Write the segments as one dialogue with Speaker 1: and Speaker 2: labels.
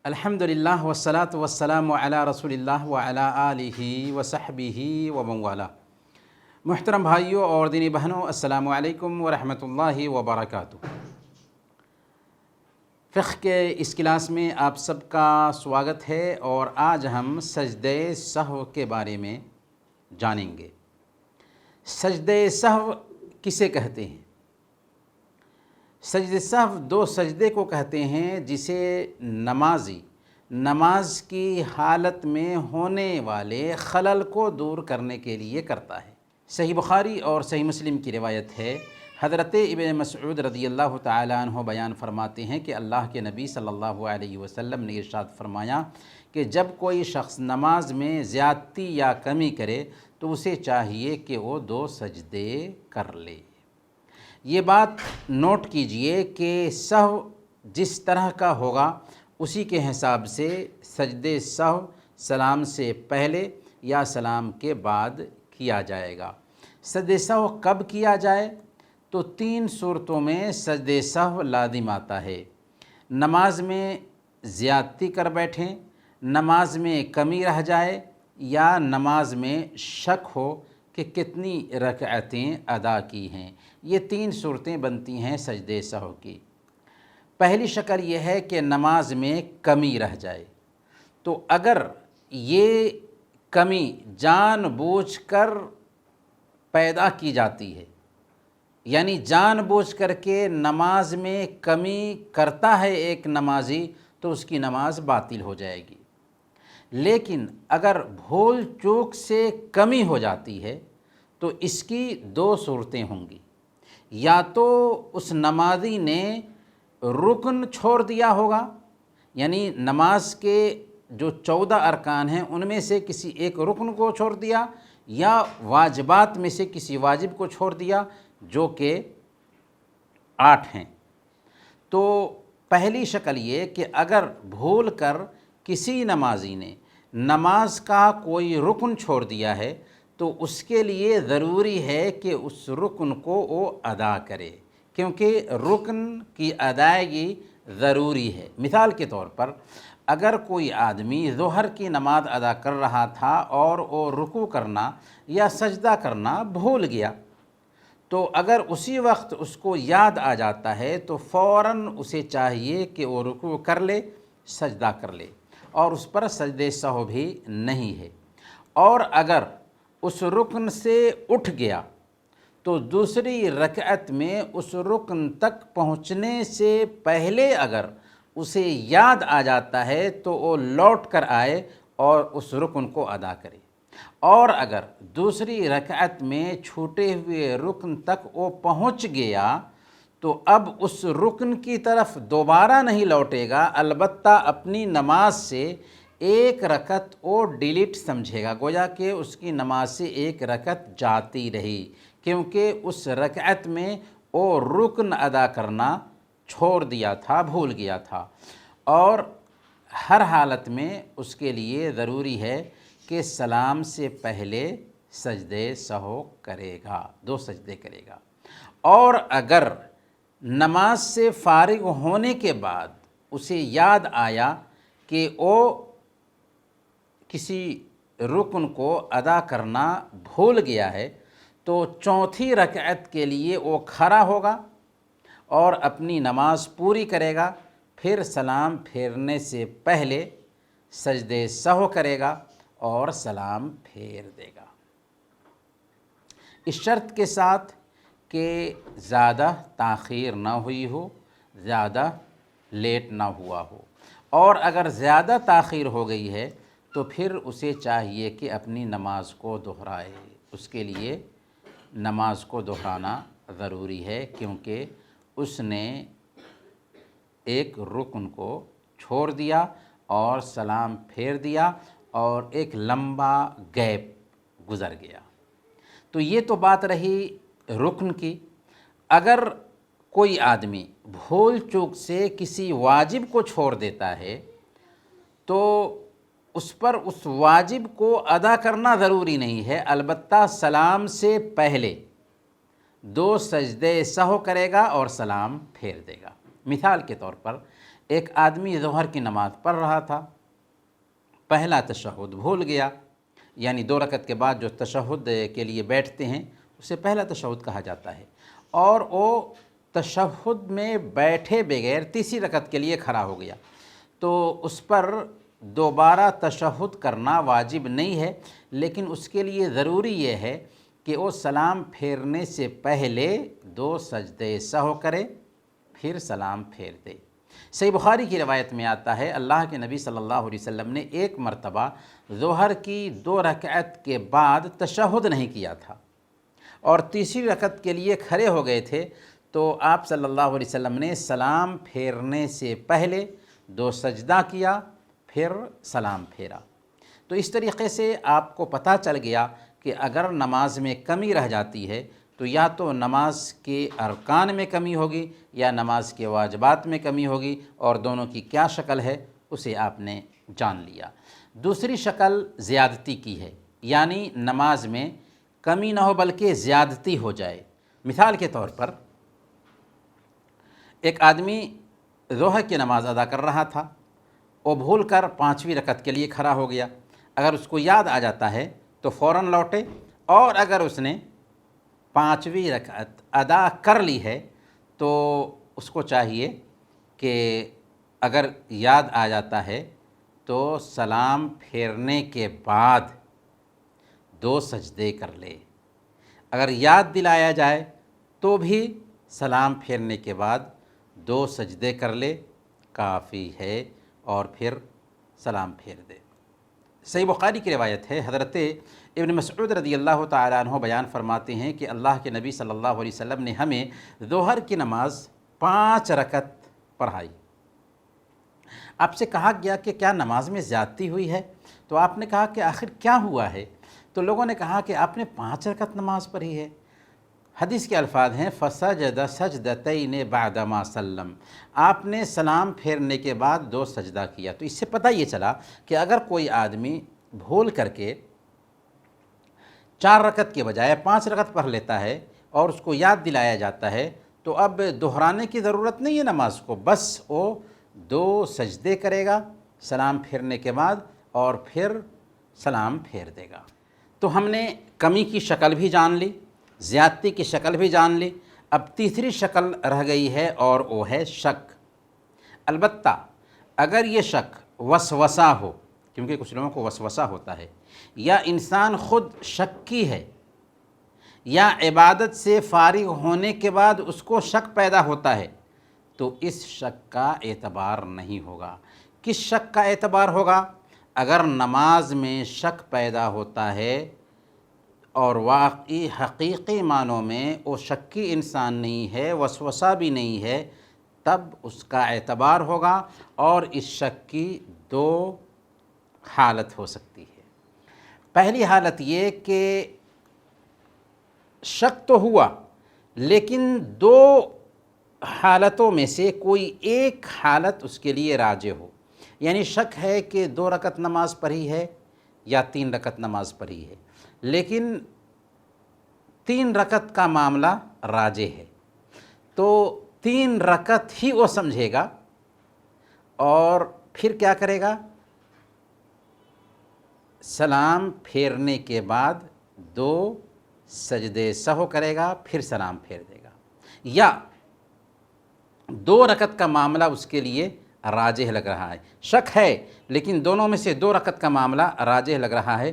Speaker 1: الحمدللہ والصلاة والسلام علی رسول اللہ وعلی آلہ وصحبہ ومن والہ۔ محترم بھائیوں اور دینی بہنوں، السلام علیکم ورحمۃ اللہ وبرکاتہ۔ فقہ کے اس کلاس میں آپ سب کا سواگت ہے اور آج ہم سجدہ سہو کے بارے میں جانیں گے۔ سجدہ سہو کسے کہتے ہیں؟ سجدہ سہو دو سجدے کو کہتے ہیں جسے نمازی نماز کی حالت میں ہونے والے خلل کو دور کرنے کے لیے کرتا ہے۔ صحیح بخاری اور صحیح مسلم کی روایت ہے، حضرت ابن مسعود رضی اللہ تعالیٰ عنہ بیان فرماتے ہیں کہ اللہ کے نبی صلی اللہ علیہ وسلم نے ارشاد فرمایا کہ جب کوئی شخص نماز میں زیادتی یا کمی کرے تو اسے چاہیے کہ وہ دو سجدے کر لے۔ یہ بات نوٹ کیجئے کہ سہو جس طرح کا ہوگا اسی کے حساب سے سجدے سہو سلام سے پہلے یا سلام کے بعد کیا جائے گا۔ سجدے سہو کب کیا جائے؟ تو تین صورتوں میں سجدے سہو لازم آتا ہے۔ نماز میں زیادتی کر بیٹھیں، نماز میں کمی رہ جائے، یا نماز میں شک ہو کہ کتنی رکعتیں ادا کی ہیں۔ یہ تین صورتیں بنتی ہیں سجدے سہو کی۔ پہلی شکل یہ ہے کہ نماز میں کمی رہ جائے، تو اگر یہ کمی جان بوجھ کر پیدا کی جاتی ہے، یعنی جان بوجھ کر کے نماز میں کمی کرتا ہے ایک نمازی، تو اس کی نماز باطل ہو جائے گی۔ لیکن اگر بھول چوک سے کمی ہو جاتی ہے تو اس کی دو صورتیں ہوں گی۔ یا تو اس نمازی نے رکن چھوڑ دیا ہوگا، یعنی نماز کے جو 14 ارکان ہیں ان میں سے کسی ایک رکن کو چھوڑ دیا، یا واجبات میں سے کسی واجب کو چھوڑ دیا جو کہ 8 ہیں۔ تو پہلی شکل یہ کہ اگر بھول کر کسی نمازی نے نماز کا کوئی رکن چھوڑ دیا ہے تو اس کے لیے ضروری ہے کہ اس رکن کو وہ ادا کرے، کیونکہ رکن کی ادائیگی ضروری ہے۔ مثال کے طور پر اگر کوئی آدمی ظہر کی نماز ادا کر رہا تھا اور وہ رکوع کرنا یا سجدہ کرنا بھول گیا، تو اگر اسی وقت اس کو یاد آ جاتا ہے تو فوراً اسے چاہیے کہ وہ رکوع کر لے، سجدہ کر لے، اور اس پر سجدہ سہو بھی نہیں ہے۔ اور اگر اس رکن سے اٹھ گیا تو دوسری رکعت میں اس رکن تک پہنچنے سے پہلے اگر اسے یاد آ جاتا ہے تو وہ لوٹ کر آئے اور اس رکن کو ادا کرے۔ اور اگر دوسری رکعت میں چھوٹے ہوئے رکن تک وہ پہنچ گیا تو اب اس رکن کی طرف دوبارہ نہیں لوٹے گا، البتہ اپنی نماز سے ایک رکعت وہ ڈیلیٹ سمجھے گا، گویا کہ اس کی نماز سے ایک رکعت جاتی رہی، کیونکہ اس رکعت میں وہ رکن ادا کرنا چھوڑ دیا تھا، بھول گیا تھا۔ اور ہر حالت میں اس کے لیے ضروری ہے کہ سلام سے پہلے سجدے سہو کرے گا، دو سجدے کرے گا۔ اور اگر نماز سے فارغ ہونے کے بعد اسے یاد آیا کہ وہ کسی رکن کو ادا کرنا بھول گیا ہے تو چوتھی رکعت کے لیے وہ کھڑا ہوگا اور اپنی نماز پوری کرے گا، پھر سلام پھیرنے سے پہلے سجدے سہو کرے گا اور سلام پھیر دے گا، اس شرط کے ساتھ کہ زیادہ تاخیر نہ ہوئی ہو، زیادہ لیٹ نہ ہوا ہو۔ اور اگر زیادہ تاخیر ہو گئی ہے تو پھر اسے چاہیے کہ اپنی نماز کو دہرائے۔ اس کے لیے نماز کو دہرانا ضروری ہے، کیونکہ اس نے ایک رکن کو چھوڑ دیا اور سلام پھیر دیا اور ایک لمبا گیپ گزر گیا۔ تو یہ تو بات رہی رکن کی۔ اگر کوئی آدمی بھول چوک سے کسی واجب کو چھوڑ دیتا ہے تو اس پر اس واجب کو ادا کرنا ضروری نہیں ہے، البتہ سلام سے پہلے دو سجدے سہو کرے گا اور سلام پھیر دے گا۔ مثال کے طور پر ایک آدمی ظہر کی نماز پڑھ رہا تھا، پہلا تشہد بھول گیا، یعنی 2 رکعت کے بعد جو تشہد کے لیے بیٹھتے ہیں اسے پہلا تشہد کہا جاتا ہے، اور وہ تشہد میں بیٹھے بغیر تیسری رکعت کے لیے کھڑا ہو گیا، تو اس پر دوبارہ تشہد کرنا واجب نہیں ہے، لیکن اس کے لیے ضروری یہ ہے کہ وہ سلام پھیرنے سے پہلے 2 سجدے سہو کرے، پھر سلام پھیر دے۔ صحیح بخاری کی روایت میں آتا ہے اللہ کے نبی صلی اللہ علیہ وسلم نے ایک مرتبہ ظہر کی 2 رکعت کے بعد تشہد نہیں کیا تھا اور تیسری رکعت کے لیے کھڑے ہو گئے تھے، تو آپ صلی اللہ علیہ وسلم نے سلام پھیرنے سے پہلے 2 سجدہ کیا، پھر سلام پھیرا۔ تو اس طریقے سے آپ کو پتہ چل گیا کہ اگر نماز میں کمی رہ جاتی ہے تو یا تو نماز کے ارکان میں کمی ہوگی یا نماز کے واجبات میں کمی ہوگی، اور دونوں کی کیا شکل ہے اسے آپ نے جان لیا۔ دوسری شکل زیادتی کی ہے، یعنی نماز میں کمی نہ ہو بلکہ زیادتی ہو جائے۔ مثال کے طور پر ایک آدمی ظہر کی نماز ادا کر رہا تھا، وہ بھول کر 5ویں رکعت کے لیے کھڑا ہو گیا۔ اگر اس کو یاد آ جاتا ہے تو فوراً لوٹے، اور اگر اس نے 5ویں رکعت ادا کر لی ہے تو اس کو چاہیے کہ اگر یاد آ جاتا ہے تو سلام پھیرنے کے بعد 2 سجدے کر لے۔ اگر یاد دلایا جائے تو بھی سلام پھیرنے کے بعد 2 سجدے کر لے، کافی ہے، اور پھر سلام پھیر دے۔ صحیح بخاری کی روایت ہے، حضرت ابن مسعود رضی اللہ تعالیٰ عنہ بیان فرماتے ہیں کہ اللہ کے نبی صلی اللہ علیہ وسلم نے ہمیں ظہر کی نماز 5 رکعت پڑھائی۔ آپ سے کہا گیا کہ کیا نماز میں زیادتی ہوئی ہے؟ تو آپ نے کہا کہ آخر کیا ہوا ہے؟ تو لوگوں نے کہا کہ آپ نے 5 رکعت نماز پڑھی ہے۔ حدیث کے الفاظ ہیں فَسَجَدَ سَجْدَتَيْنِ بَعْدَ مَا سَلَّمَ، آپ نے سلام پھیرنے کے بعد 2 سجدہ کیا۔ تو اس سے پتہ یہ چلا کہ اگر کوئی آدمی بھول کر کے 4 رکعت کے بجائے 5 رکعت پڑھ لیتا ہے اور اس کو یاد دلایا جاتا ہے تو اب دہرانے کی ضرورت نہیں ہے نماز کو، بس وہ 2 سجدے کرے گا سلام پھیرنے کے بعد اور پھر سلام پھیر دے گا۔ تو ہم نے کمی کی شکل بھی جان لی، زیادتی کی شکل بھی جان لی، اب تیسری شکل رہ گئی ہے اور وہ ہے شک۔ البتہ اگر یہ شک وسوسہ ہو، کیونکہ کچھ لوگوں کو وسوسہ ہوتا ہے، یا انسان خود شکی ہے، یا عبادت سے فارغ ہونے کے بعد اس کو شک پیدا ہوتا ہے، تو اس شک کا اعتبار نہیں ہوگا۔ کس شک کا اعتبار ہوگا؟ اگر نماز میں شک پیدا ہوتا ہے اور واقعی حقیقی معنوں میں وہ شکی انسان نہیں ہے، وسوسہ بھی نہیں ہے، تب اس کا اعتبار ہوگا، اور اس شک کی 2 حالت ہو سکتی ہے۔ پہلی حالت یہ کہ شک تو ہوا لیکن 2 حالتوں میں سے کوئی ایک حالت اس کے لیے راجح ہو، یعنی شک ہے کہ 2 رکعت نماز پڑھی ہے یا 3 رکعت نماز پڑھی ہے، لیکن 3 رکعت کا معاملہ راجح ہے، تو 3 رکعت ہی وہ سمجھے گا، اور پھر کیا کرے گا؟ سلام پھیرنے کے بعد 2 سجدے سہو کرے گا، پھر سلام پھیر دے گا۔ یا 2 رکعت کا معاملہ اس کے لیے راجح لگ رہا ہے، شک ہے لیکن دونوں میں سے 2 رکعت کا معاملہ راجح لگ رہا ہے،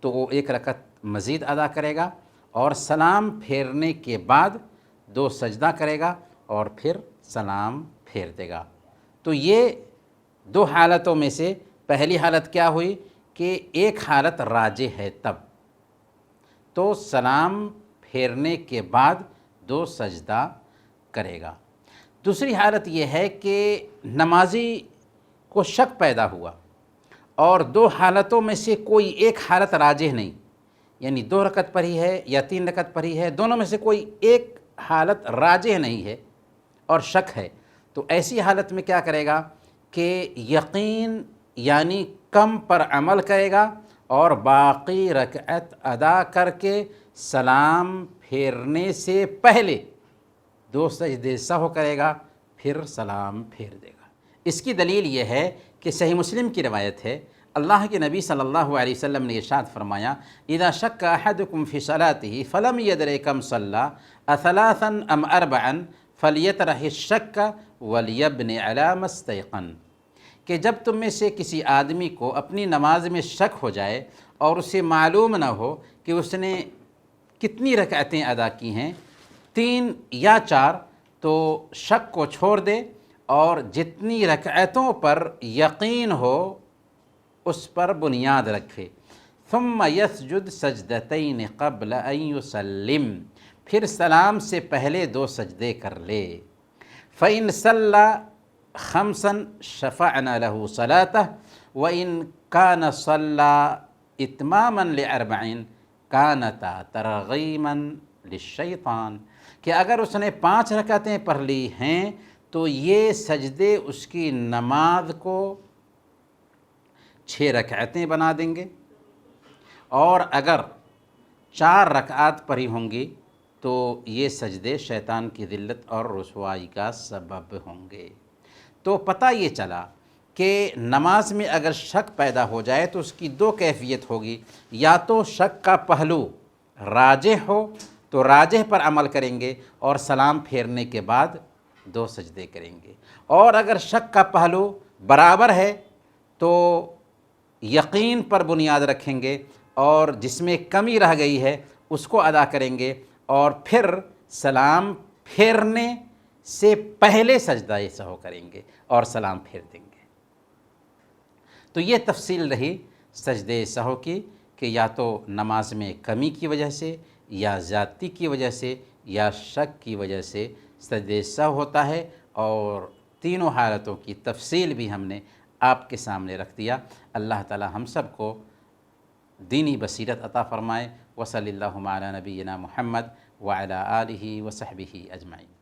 Speaker 1: تو وہ 1 رکعت مزید ادا کرے گا اور سلام پھیرنے کے بعد 2 سجدہ کرے گا اور پھر سلام پھیر دے گا۔ تو یہ 2 حالتوں میں سے پہلی حالت کیا ہوئی کہ ایک حالت راجح ہے، تب تو سلام پھیرنے کے بعد 2 سجدہ کرے گا۔ دوسری حالت یہ ہے کہ نمازی کو شک پیدا ہوا اور 2 حالتوں میں سے کوئی ایک حالت راجح نہیں، یعنی 2 رکعت پڑھی ہے یا 3 رکعت پڑھی ہے، دونوں میں سے کوئی ایک حالت راجح نہیں ہے اور شک ہے، تو ایسی حالت میں کیا کرے گا کہ یقین یعنی کم پر عمل کرے گا اور باقی رکعت ادا کر کے سلام پھیرنے سے پہلے 2 سجدے سہو کرے گا، پھر سلام پھیر دے گا۔ اس کی دلیل یہ ہے کہ صحیح مسلم کی روایت ہے، اللہ کے نبی صلی اللہ علیہ وسلم نے ارشاد فرمایا، اذا شک احدکم فی صلاته فلم یدر کم صلی اثلاثا ام اربعا فلیطرح الشک ولیبن علی ما استیقن، کہ جب تم میں سے کسی آدمی کو اپنی نماز میں شک ہو جائے اور اسے معلوم نہ ہو کہ اس نے کتنی رکعتیں ادا کی ہیں، 3 یا 4، تو شک کو چھوڑ دے اور جتنی رکعتوں پر یقین ہو اس پر بنیاد رکھے۔ ثم یسجد سجدتین قبل ان یسلم، پھر سلام سے پہلے 2 سجدے کر لے۔ فإن صلی خمسا شفعنا له صلاته وإن كان صلى اتماما ل40 كانتا ترغیما للشیطان، کہ اگر اس نے 5 رکعتیں پڑھ لی ہیں تو یہ سجدے اس کی نماز کو 6 رکعتیں بنا دیں گے، اور اگر 4 رکعات پڑھی ہوں گی تو یہ سجدے شیطان کی ذلت اور رسوائی کا سبب ہوں گے۔ تو پتہ یہ چلا کہ نماز میں اگر شک پیدا ہو جائے تو اس کی 2 کیفیت ہوگی، یا تو شک کا پہلو راجح ہو تو راجح پر عمل کریں گے اور سلام پھیرنے کے بعد 2 سجدے کریں گے، اور اگر شک کا پہلو برابر ہے تو یقین پر بنیاد رکھیں گے اور جس میں کمی رہ گئی ہے اس کو ادا کریں گے، اور پھر سلام پھیرنے سے پہلے سجدہ سہو کریں گے اور سلام پھیر دیں گے۔ تو یہ تفصیل رہی سجدے سہو کی، کہ یا تو نماز میں کمی کی وجہ سے یا زیادتی کی وجہ سے یا شک کی وجہ سے سجدے سہو ہوتا ہے، اور تینوں حالتوں کی تفصیل بھی ہم نے آپ کے سامنے رکھ دیا۔ اللہ تعالی ہم سب کو دینی بصیرت عطا فرمائے۔ وصلی اللہ علی نبینا محمد وعلی آلہ وصحبہ اجمعین۔